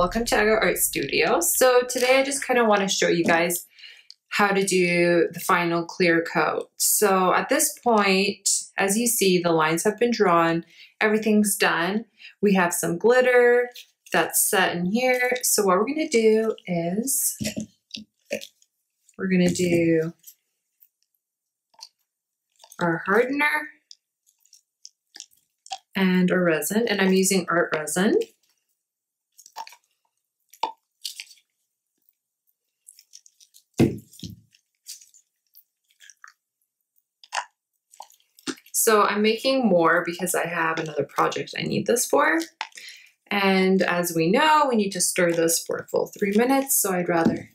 welcome to ART Studio. So today I just kind of want to show you guys how to do the final clear coat. So at this point, as you see, the lines have been drawn, everything's done. We have some glitter that's set in here. So what we're going to do is we're going to do our hardener and our resin, and I'm using ART resin. So I'm making more because I have another project I need this for. And as we know, we need to stir this for a full 3 minutes. So I'd rather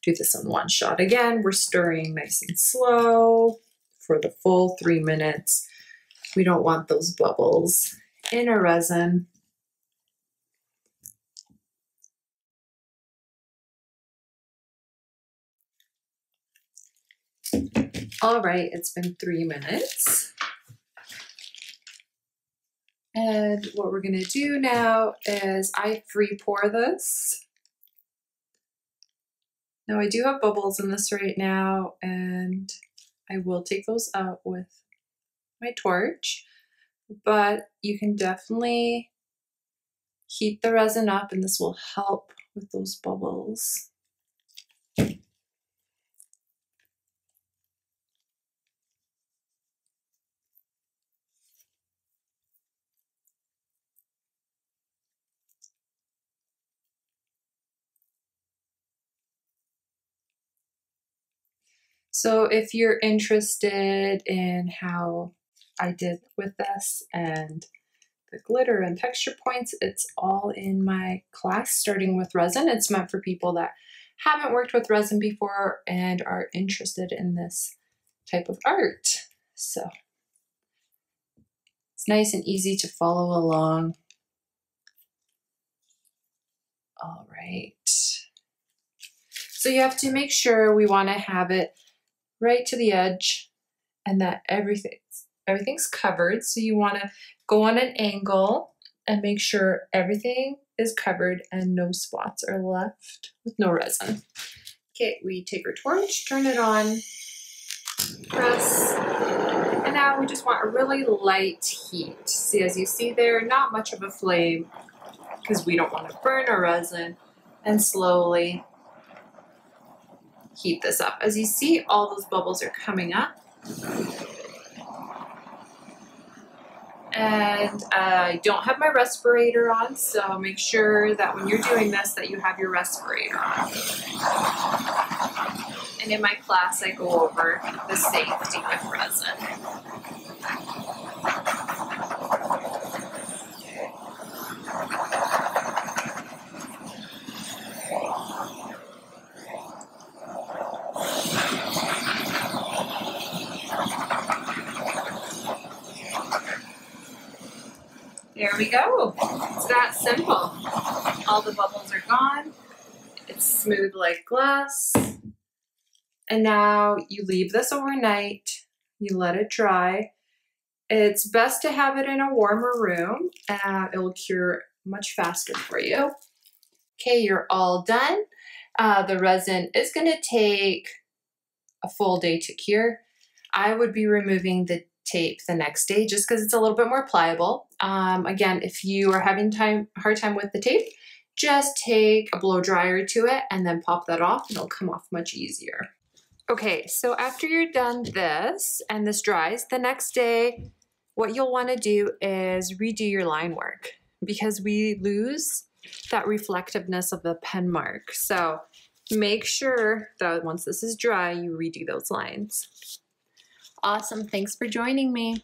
do this in one shot. Again, we're stirring nice and slow for the full 3 minutes. We don't want those bubbles in our resin. All right, it's been 3 minutes. And what we're gonna do now is I free pour this. Now I do have bubbles in this right now, and I will take those out with my torch, but you can definitely heat the resin up and this will help with those bubbles. So if you're interested in how I did with this and the glitter and texture points, it's all in my class starting with resin. It's meant for people that haven't worked with resin before and are interested in this type of art. So it's nice and easy to follow along. All right. So you have to make sure we want to have it right to the edge and that everything's covered. So you want to go on an angle and make sure everything is covered and no spots are left with no resin. Okay, we take our torch, turn it on, press, and now we just want a really light heat. See, as you see there, not much of a flame because we don't want to burn our resin, and slowly heat this up. As you see, all those bubbles are coming up. And I don't have my respirator on, so make sure that when you're doing this that you have your respirator on. And in my class, I go over the safety with resin. There we go. It's that simple. All the bubbles are gone. It's smooth like glass. And now you leave this overnight. You let it dry. It's best to have it in a warmer room. It will cure much faster for you. Okay, you're all done. The resin is going to take a full day to cure. I would be removing the tape the next day just because it's a little bit more pliable. Again, if you are having hard time with the tape, just take a blow dryer to it and then pop that off and it'll come off much easier. Okay, so after you're done this and this dries, the next day, what you'll want to do is redo your line work because we lose that reflectiveness of the pen mark. So make sure that once this is dry, you redo those lines. Awesome. Thanks for joining me.